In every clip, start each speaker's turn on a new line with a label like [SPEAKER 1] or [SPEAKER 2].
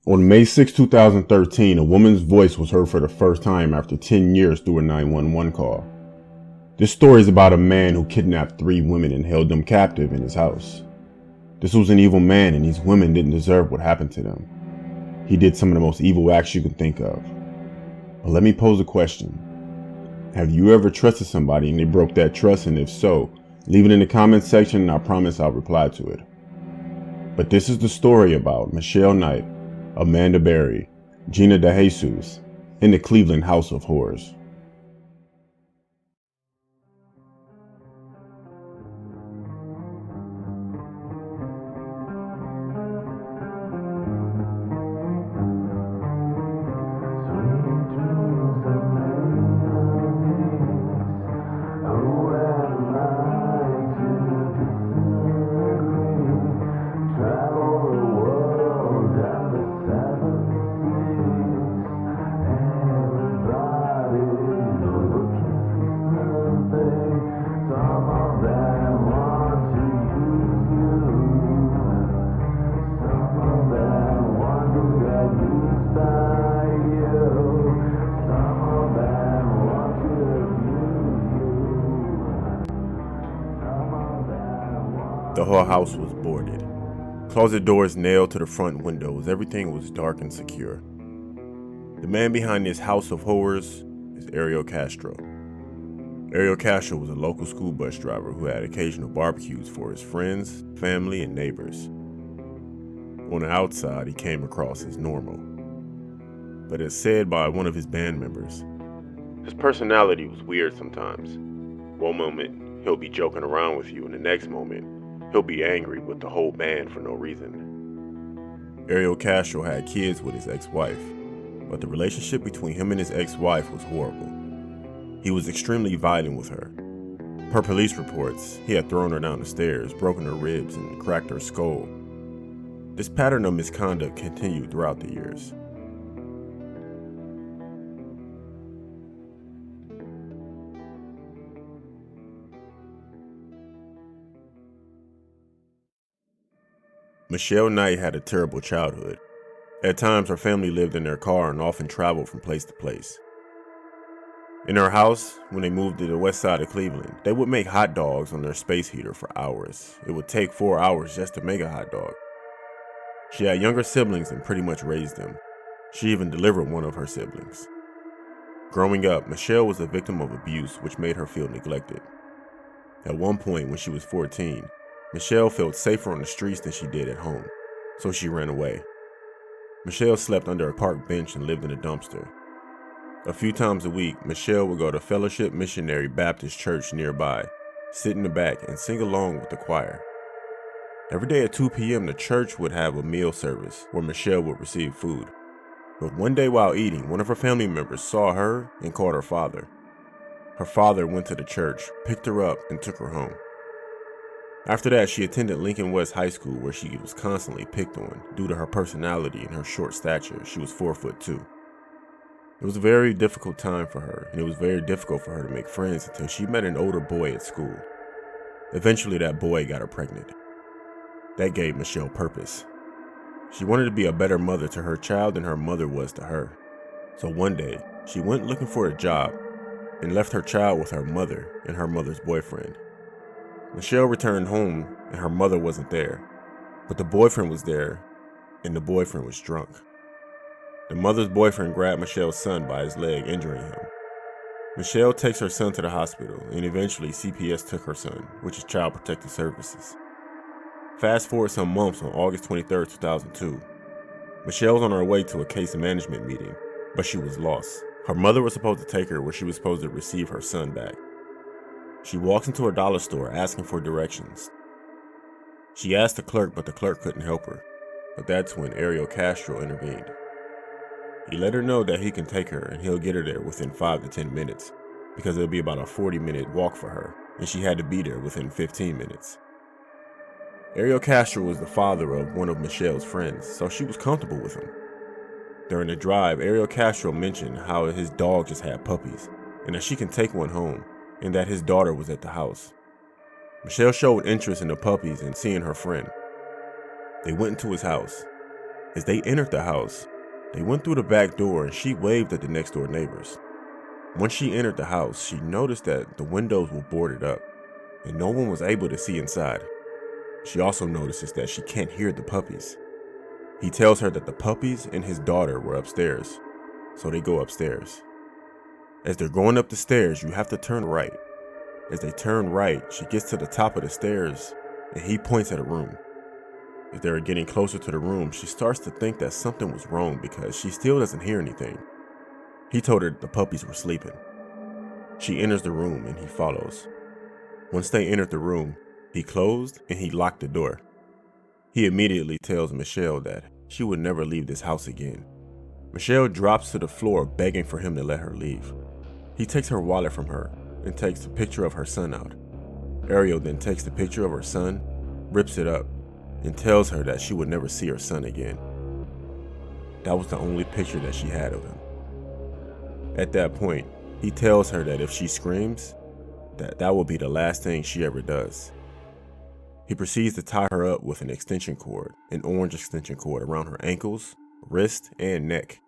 [SPEAKER 1] On May 6, 2013, a woman's voice was heard for the first time after 10 years through a 911 call. This story is about a man who kidnapped 3 women and held them captive in his house. This was an evil man, and these women didn't deserve what happened to them. He did some of the most evil acts you can think of. But let me pose a question. Have you ever trusted somebody and they broke that trust? And if so, leave it in the comments section and I promise I'll reply to it. But this is the story about Michelle Knight, Amanda Berry, Gina DeJesus, in the Cleveland House of Horrors. The whole house was boarded. Closet doors nailed to the front windows. Everything was dark and secure. The man behind this house of horrors is Ariel Castro. Ariel Castro was a local school bus driver who had occasional barbecues for his friends, family, and neighbors. On the outside, he came across as normal. But as said by one of his band members, his personality was weird sometimes. One moment, he'll be joking around with you, and the next moment, he'll be angry with the whole band for no reason. Ariel Castro had kids with his ex-wife, but the relationship between him and his ex-wife was horrible. He was extremely violent with her. Per police reports, he had thrown her down the stairs, broken her ribs, and cracked her skull. This pattern of misconduct continued throughout the years. Michelle Knight had a terrible childhood. At times, her family lived in their car and often traveled from place to place. In her house, when they moved to the west side of Cleveland, they would make hot dogs on their space heater for hours. It would take 4 hours just to make a hot dog. She had younger siblings and pretty much raised them. She even delivered one of her siblings. Growing up, Michelle was a victim of abuse, which made her feel neglected. At one point, when she was 14, Michelle felt safer on the streets than she did at home, so she ran away. Michelle slept under a park bench and lived in a dumpster. A few times a week, Michelle would go to Fellowship Missionary Baptist Church nearby, sit in the back, and sing along with the choir. Every day at 2 p.m., the church would have a meal service where Michelle would receive food. But one day while eating, one of her family members saw her and called her father. Her father went to the church, picked her up, and took her home. After that, she attended Lincoln West High School, where she was constantly picked on due to her personality and her short stature. She was 4'2". It was a very difficult time for her, and it was very difficult for her to make friends until she met an older boy at school. Eventually, that boy got her pregnant. That gave Michelle purpose. She wanted to be a better mother to her child than her mother was to her. So one day, she went looking for a job and left her child with her mother and her mother's boyfriend. Michelle returned home and her mother wasn't there, but the boyfriend was there and the boyfriend was drunk. The mother's boyfriend grabbed Michelle's son by his leg, injuring him. Michelle takes her son to the hospital and eventually CPS took her son, which is Child Protective Services. Fast forward some months on August 23, 2002. Michelle was on her way to a case management meeting, but she was lost. Her mother was supposed to take her where she was supposed to receive her son back. She walks into a dollar store asking for directions. She asked the clerk, but the clerk couldn't help her. But that's when Ariel Castro intervened. He let her know that he can take her and he'll get her there within 5 to 10 minutes, because it'll be about a 40-minute walk for her, and she had to be there within 15 minutes. Ariel Castro was the father of one of Michelle's friends, so she was comfortable with him. During the drive, Ariel Castro mentioned how his dog just had puppies, and that she can take one home, and that his daughter was at the house. Michelle showed interest in the puppies and seeing her friend. They went into his house. As they entered the house, they went through the back door and she waved at the next door neighbors. Once she entered the house, she noticed that the windows were boarded up and no one was able to see inside. She also notices that she can't hear the puppies. He tells her that the puppies and his daughter were upstairs, so they go upstairs. As they're going up the stairs, you have to turn right. As they turn right, she gets to the top of the stairs and he points at a room. As they're getting closer to the room, she starts to think that something was wrong because she still doesn't hear anything. He told her the puppies were sleeping. She enters the room and he follows. Once they entered the room, he closed and he locked the door. He immediately tells Michelle that she would never leave this house again. Michelle drops to the floor begging for him to let her leave. He takes her wallet from her and takes a picture of her son out. Ariel then takes the picture of her son, rips it up, and tells her that she would never see her son again. That was the only picture that she had of him. At that point, he tells her that if she screams, that will be the last thing she ever does. He proceeds to tie her up with an extension cord, an orange extension cord around her ankles, wrist, and neck.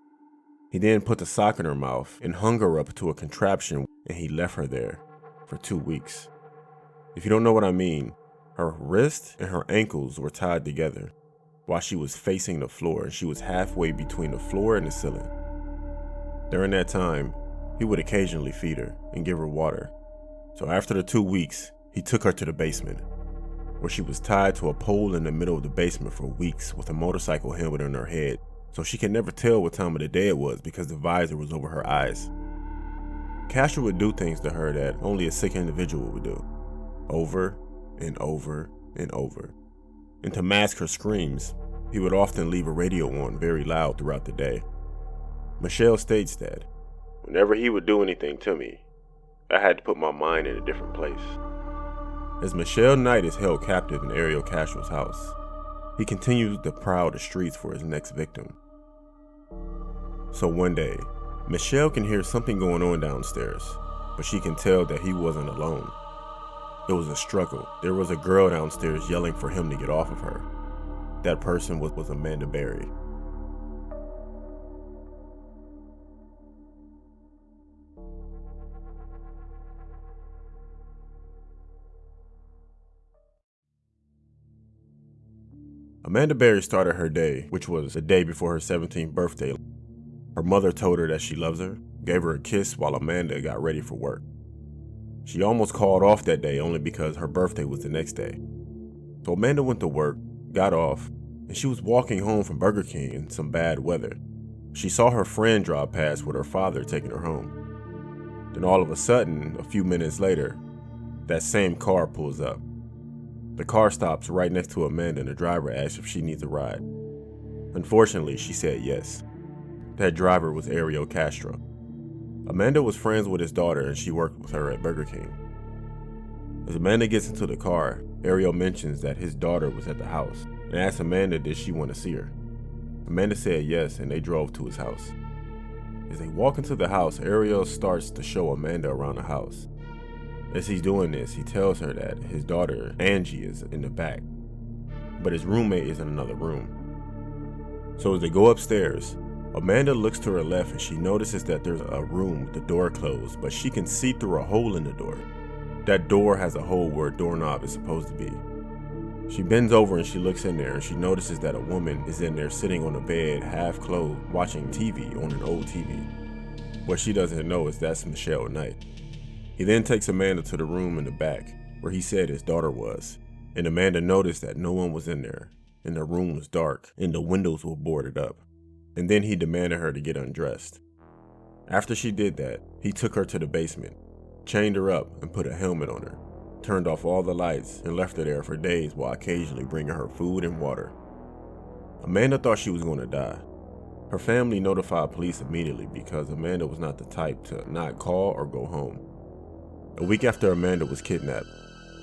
[SPEAKER 1] He then put the sock in her mouth and hung her up to a contraption, and he left her there for 2 weeks. If you don't know what I mean, her wrist and her ankles were tied together while she was facing the floor, and she was halfway between the floor and the ceiling. During that time, he would occasionally feed her and give her water. So after the 2 weeks, he took her to the basement, where she was tied to a pole in the middle of the basement for weeks with a motorcycle helmet on her head, so she could never tell what time of the day it was because the visor was over her eyes. Castro would do things to her that only a sick individual would do, over and over and over. And to mask her screams, he would often leave a radio on very loud throughout the day. Michelle states that whenever he would do anything to me, I had to put my mind in a different place. As Michelle Knight is held captive in Ariel Castro's house, he continues to prowl the streets for his next victim. So one day, Michelle can hear something going on downstairs, but she can tell that he wasn't alone. It was a struggle. There was a girl downstairs yelling for him to get off of her. That person was Amanda Berry. Amanda Berry started her day, which was the day before her 17th birthday. Her mother told her that she loves her, gave her a kiss while Amanda got ready for work. She almost called off that day only because her birthday was the next day. So Amanda went to work, got off, and she was walking home from Burger King in some bad weather. She saw her friend drive past with her father taking her home. Then all of a sudden, a few minutes later, that same car pulls up. The car stops right next to Amanda and the driver asks if she needs a ride. Unfortunately, she said yes. That driver was Ariel Castro. Amanda was friends with his daughter and she worked with her at Burger King. As Amanda gets into the car, Ariel mentions that his daughter was at the house and asks Amanda did she want to see her. Amanda said yes and they drove to his house. As they walk into the house, Ariel starts to show Amanda around the house. As he's doing this, he tells her that his daughter, Angie, is in the back, but his roommate is in another room. So as they go upstairs, Amanda looks to her left and she notices that there's a room with the door closed, but she can see through a hole in the door. That door has a hole where a doorknob is supposed to be. She bends over and she looks in there and she notices that a woman is in there sitting on a bed, half clothed, watching TV on an old TV. What she doesn't know is that's Michelle Knight. He then takes Amanda to the room in the back where he said his daughter was, and Amanda noticed that no one was in there, and the room was dark, and the windows were boarded up. And then he demanded her to get undressed. After she did that, he took her to the basement, chained her up and put a helmet on her, turned off all the lights, and left her there for days while occasionally bringing her food and water. Amanda thought she was going to die. Her family notified police immediately because Amanda was not the type to not call or go home. A week after Amanda was kidnapped,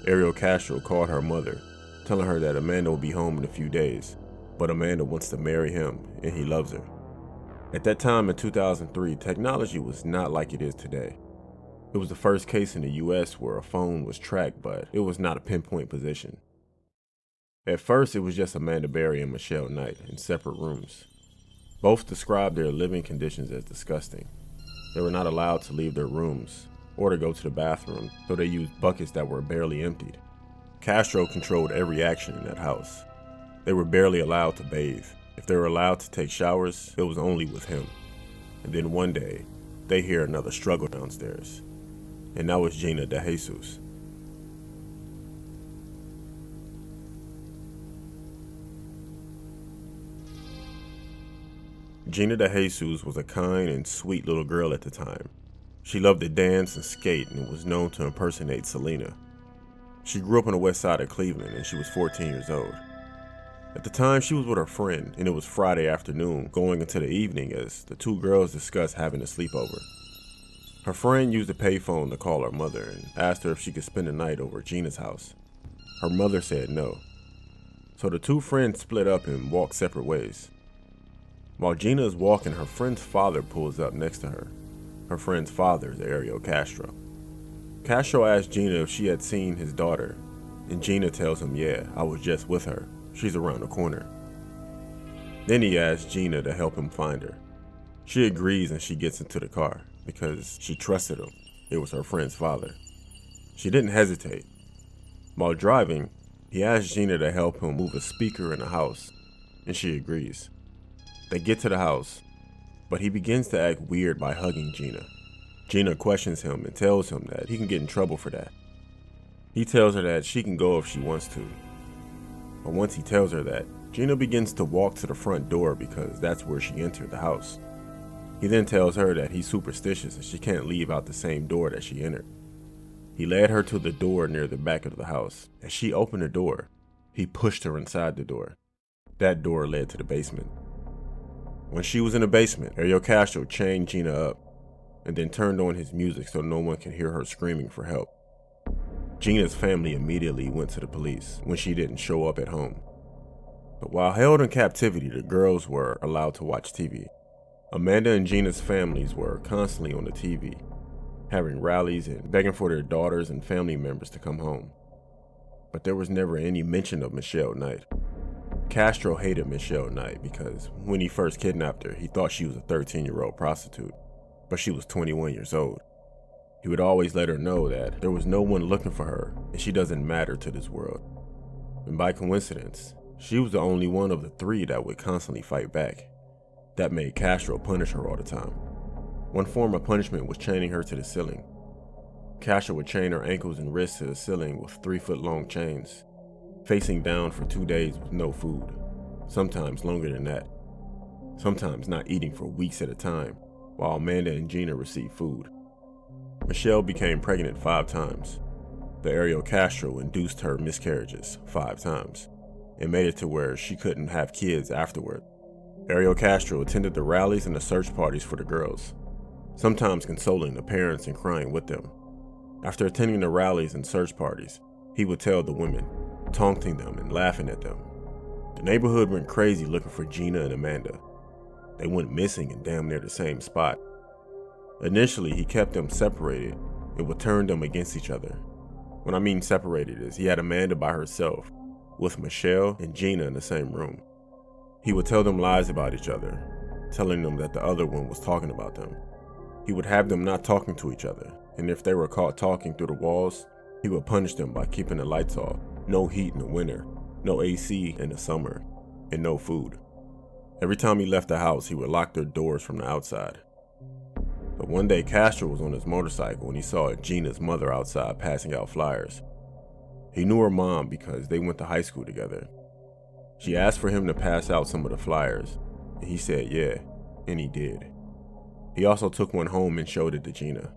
[SPEAKER 1] Ariel Castro called her mother, telling her that Amanda will be home in a few days, but Amanda wants to marry him and he loves her. At that time in 2003, technology was not like it is today. It was the first case in the US where a phone was tracked, but it was not a pinpoint position. At first, it was just Amanda Berry and Michelle Knight in separate rooms. Both described their living conditions as disgusting. They were not allowed to leave their rooms or to go to the bathroom, so they used buckets that were barely emptied. Castro controlled every action in that house. They were barely allowed to bathe. If they were allowed to take showers, it was only with him. And then one day, they hear another struggle downstairs. And that was Gina DeJesus. Gina DeJesus was a kind and sweet little girl at the time. She loved to dance and skate and was known to impersonate Selena. She grew up on the west side of Cleveland and she was 14 years old. At the time, she was with her friend, and it was Friday afternoon, going into the evening as the two girls discussed having a sleepover. Her friend used a payphone to call her mother and asked her if she could spend the night over at Gina's house. Her mother said no. So the two friends split up and walked separate ways. While Gina is walking, her friend's father pulls up next to her. Her friend's father is Ariel Castro. Castro asked Gina if she had seen his daughter, and Gina tells him, "Yeah, I was just with her. She's around the corner." Then he asks Gina to help him find her. She agrees and she gets into the car because she trusted him. It was her friend's father. She didn't hesitate. While driving, he asks Gina to help him move a speaker in the house, and she agrees. They get to the house, but he begins to act weird by hugging Gina. Gina questions him and tells him that he can get in trouble for that. He tells her that she can go if she wants to. But once he tells her that, Gina begins to walk to the front door because that's where she entered the house. He then tells her that he's superstitious and she can't leave out the same door that she entered. He led her to the door near the back of the house. As she opened the door, he pushed her inside the door. That door led to the basement. When she was in the basement, Ariel Castro chained Gina up and then turned on his music so no one can hear her screaming for help. Gina's family immediately went to the police when she didn't show up at home. But while held in captivity, the girls were allowed to watch TV. Amanda and Gina's families were constantly on the TV, having rallies and begging for their daughters and family members to come home. But there was never any mention of Michelle Knight. Castro hated Michelle Knight because when he first kidnapped her, he thought she was a 13-year-old prostitute, but she was 21 years old. He would always let her know that there was no one looking for her and she doesn't matter to this world. And by coincidence, she was the only one of the three that would constantly fight back. That made Castro punish her all the time. One form of punishment was chaining her to the ceiling. Castro would chain her ankles and wrists to the ceiling with 3-foot-long chains, facing down for 2 days with no food, sometimes longer than that, sometimes not eating for weeks at a time, while Amanda and Gina received food. Michelle became pregnant 5 times. The Ariel Castro induced her miscarriages 5 times and made it to where she couldn't have kids afterward. Ariel Castro attended the rallies and the search parties for the girls, sometimes consoling the parents and crying with them. After attending the rallies and search parties, he would tell the women, taunting them and laughing at them. The neighborhood went crazy looking for Gina and Amanda. They went missing in damn near the same spot. Initially, he kept them separated and would turn them against each other. When I mean separated is he had Amanda by herself, with Michelle and Gina in the same room. He would tell them lies about each other, telling them that the other one was talking about them. He would have them not talking to each other, and if they were caught talking through the walls, he would punish them by keeping the lights off, no heat in the winter, no AC in the summer, and no food. Every time he left the house, he would lock their doors from the outside. But one day, Castro was on his motorcycle when he saw Gina's mother outside passing out flyers. He knew her mom because they went to high school together. She asked for him to pass out some of the flyers, and he said yeah, and he did. He also took one home and showed it to Gina.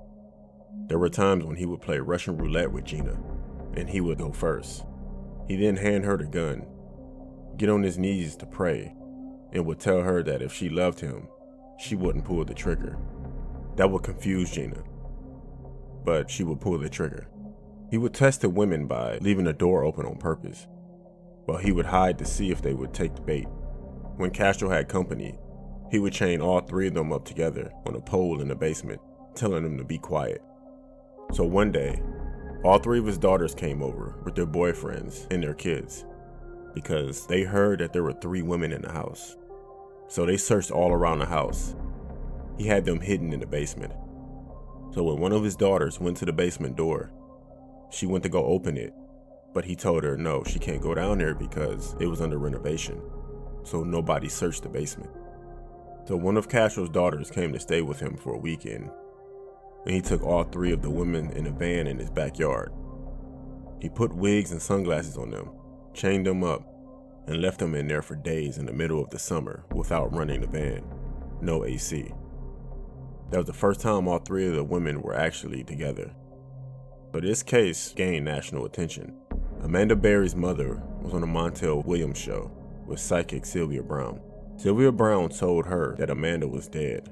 [SPEAKER 1] There were times when he would play Russian roulette with Gina, and he would go first. He then hand her the gun, get on his knees to pray, and would tell her that if she loved him, she wouldn't pull the trigger. That would confuse Gina, but she would pull the trigger. He would test the women by leaving the door open on purpose, while he would hide to see if they would take the bait. When Castro had company, he would chain all 3 of them up together on a pole in the basement, telling them to be quiet. So one day, all 3 of his daughters came over with their boyfriends and their kids. because they heard that there were 3 women in the house. So they searched all around the house. He had them hidden in the basement. So when one of his daughters went to the basement door, she went to go open it, but he told her no, she can't go down there because it was under renovation. So nobody searched the basement. So one of Castro's daughters came to stay with him for a weekend, and he took all 3 of the women in a van in his backyard. He put wigs and sunglasses on them, chained them up, and left them in there for days in the middle of the summer without running the van. No AC. That was the first time all 3 of the women were actually together. So this case gained national attention. Amanda Berry's mother was on the Montel Williams show with psychic Sylvia Brown. Sylvia Brown told her that Amanda was dead,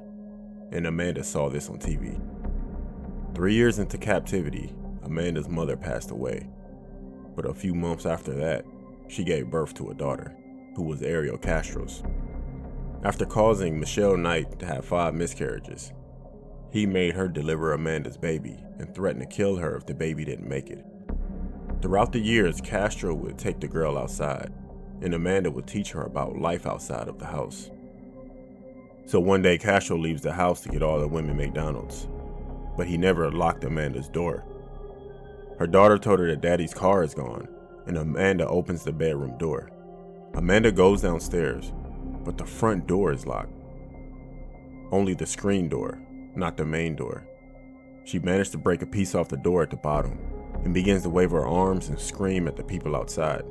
[SPEAKER 1] and Amanda saw this on TV. 3 years into captivity, Amanda's mother passed away. But a few months after that, she gave birth to a daughter, who was Ariel Castro's. After causing Michelle Knight to have 5 miscarriages, he made her deliver Amanda's baby and threatened to kill her if the baby didn't make it. Throughout the years, Castro would take the girl outside, and Amanda would teach her about life outside of the house. So one day, Castro leaves the house to get all the women McDonald's, but he never locked Amanda's door. Her daughter told her that Daddy's car is gone, and Amanda opens the bedroom door. Amanda goes downstairs, but the front door is locked. Only the screen door, not the main door. She managed to break a piece off the door at the bottom and begins to wave her arms and scream at the people outside.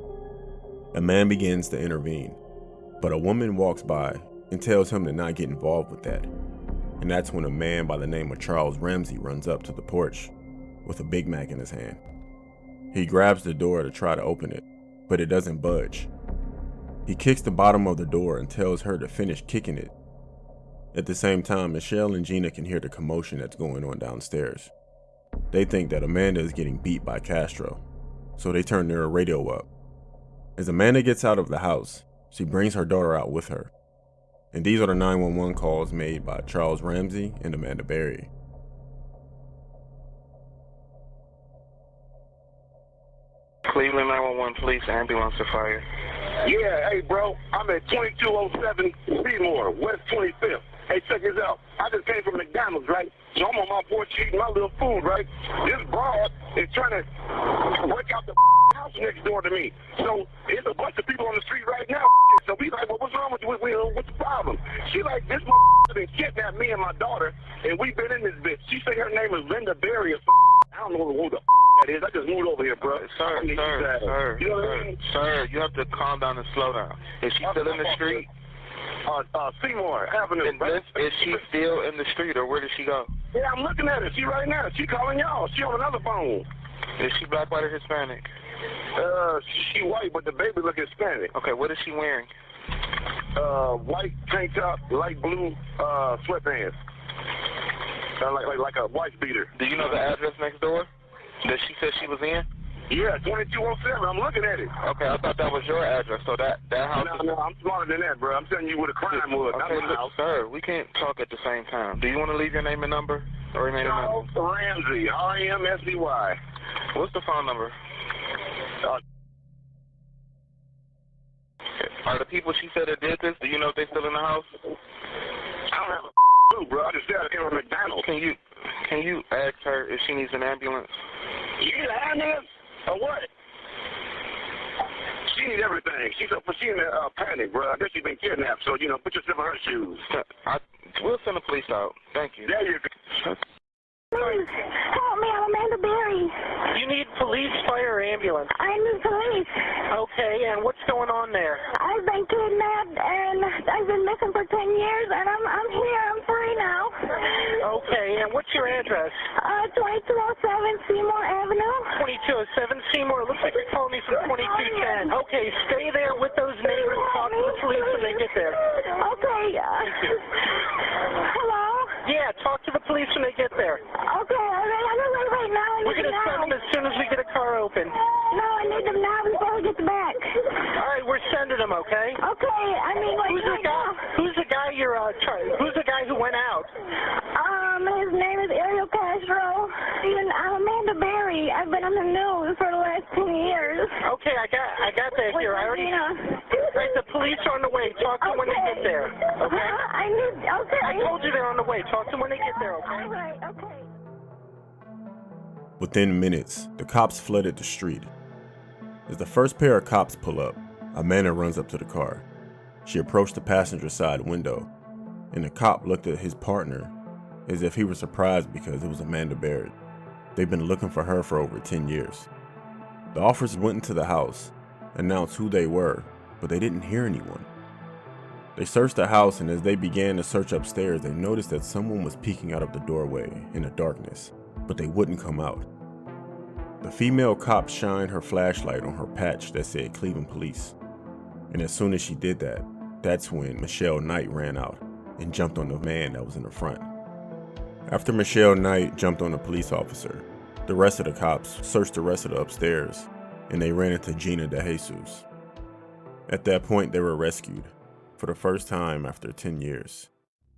[SPEAKER 1] A man begins to intervene, but a woman walks by and tells him to not get involved with that. And that's when a man by the name of Charles Ramsey runs up to the porch with a Big Mac in his hand. He grabs the door to try to open it, but it doesn't budge. He kicks the bottom of the door and tells her to finish kicking it. At the same time, Michelle and Gina can hear the commotion that's going on downstairs. They think that Amanda is getting beat by Castro, so they turn their radio up. As Amanda gets out of the house, she brings her daughter out with her. And these are the 911 calls made by Charles Ramsey and Amanda Berry.
[SPEAKER 2] Cleveland 911 police, ambulance to fire.
[SPEAKER 3] Yeah, hey, bro, I'm at 2207 Seymour, West 25th. Hey, check this out. I just came from McDonald's, right? So I'm on my porch eating my little food, right? This broad is trying to break out the house next door to me. So there's a bunch of people on the street right now. So we like, well, what's wrong with you? What's the problem? She like, this been kidnapped me and my daughter, and we've been in this bitch. She say her name is Linda Berry or I don't know who the that is. I just moved over here, bro.
[SPEAKER 2] Sir, you know what I mean? Sir, you have to calm down and slow down. Is she still in the street?
[SPEAKER 3] Seymour Avenue.
[SPEAKER 2] Is she still in the street, or where did she go?
[SPEAKER 3] Yeah, I'm looking at her. She right now. She calling y'all. She on another phone.
[SPEAKER 2] Is she black, white, or Hispanic?
[SPEAKER 3] She white, but the baby look Hispanic.
[SPEAKER 2] Okay, what is she wearing?
[SPEAKER 3] White tank top, light blue sweatpants. Like a wife beater.
[SPEAKER 2] Do you know the address next door that she said she was in?
[SPEAKER 3] Yeah, 2207. I'm looking at it.
[SPEAKER 2] Okay, I thought that was your address. So that house.
[SPEAKER 3] No, I'm smarter than that, bro. I'm telling you where the crime was.
[SPEAKER 2] Okay, look, sir, we can't talk at the same time. Do you want to leave your name and number? Or your name and number?
[SPEAKER 3] Charles Ramsey, R-A-M-S-E-Y.
[SPEAKER 2] What's the phone number? Are the people she said that did this, do you know if they're still in the house?
[SPEAKER 3] I don't have a clue, bro. I just said I came from McDonald's.
[SPEAKER 2] Can you ask her if she needs an ambulance?
[SPEAKER 3] You need an ambulance? Or what? She needs everything. She's in a panic, bro. I guess she's been kidnapped, so, put yourself in her shoes.
[SPEAKER 2] We'll send the police out. Thank you.
[SPEAKER 3] There you go.
[SPEAKER 4] Please, help me, I'm Amanda Berry.
[SPEAKER 5] You need police, fire, or ambulance?
[SPEAKER 4] I need police.
[SPEAKER 5] Okay, and what's going on there?
[SPEAKER 4] I've been kidnapped, and I've been missing for 10 years, and I'm here, I'm free now.
[SPEAKER 5] Okay, and what's your address?
[SPEAKER 4] 2207 Seymour Avenue.
[SPEAKER 5] 2207 Seymour. Looks like you're calling me from 2210. Okay, stay there with those neighbors. Talk to the police when they get there.
[SPEAKER 4] Okay. Hello?
[SPEAKER 5] Yeah, talk to the police when they get there.
[SPEAKER 4] Okay, I'm right now.
[SPEAKER 5] We're going to send them as soon as we get a car open.
[SPEAKER 4] No, I need them now before we get back.
[SPEAKER 5] All right, we're sending them, okay?
[SPEAKER 4] Okay, I mean, like,
[SPEAKER 5] who's the guy who's the guy who went out?
[SPEAKER 4] His name is Ariel Castro. I'm Amanda Berry. I've been on the news for the last 10 years.
[SPEAKER 5] Okay, I got that here. I already.
[SPEAKER 4] Gina.
[SPEAKER 5] Right, the police are on the way. Talk to them when they get there. Okay.
[SPEAKER 4] Okay.
[SPEAKER 5] I told you they're on the way. Talk to them when they get there. Okay.
[SPEAKER 4] All right. Okay.
[SPEAKER 1] Within minutes, the cops flooded the street. As the first pair of cops pull up, Amanda runs up to the car. She approached the passenger side window, and the cop looked at his partner as if he was surprised because it was Amanda Barrett. They've been looking for her for over 10 years. The officers went into the house, announced who they were, but they didn't hear anyone. They searched the house, and as they began to search upstairs, they noticed that someone was peeking out of the doorway in the darkness, but they wouldn't come out. The female cop shined her flashlight on her patch that said Cleveland Police. And as soon as she did that, that's when Michelle Knight ran out and jumped on the man that was in the front. After Michelle Knight jumped on the police officer, the rest of the cops searched the rest of the upstairs, and they ran into Gina DeJesus. At that point, they were rescued, for the first time after 10 years.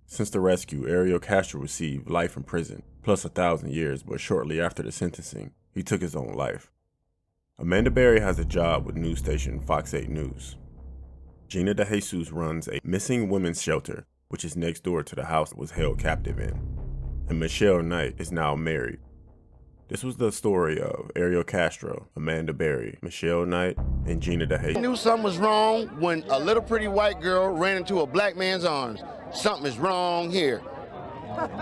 [SPEAKER 1] Since the rescue, Ariel Castro received life in prison, plus 1,000 years, but shortly after the sentencing, he took his own life. Amanda Berry has a job with news station Fox 8 News. Gina DeJesus runs a missing women's shelter, which is next door to the house that was held captive in. And Michelle Knight is now married. This was the story of Ariel Castro, Amanda Berry, Michelle Knight, and Gina DeJesus.
[SPEAKER 6] I knew something was wrong when a little pretty white girl ran into a black man's arms. Something is wrong here.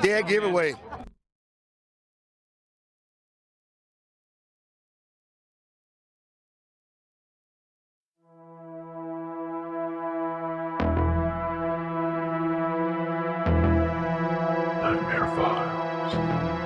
[SPEAKER 6] Dead giveaway.
[SPEAKER 7] Nightmare Files.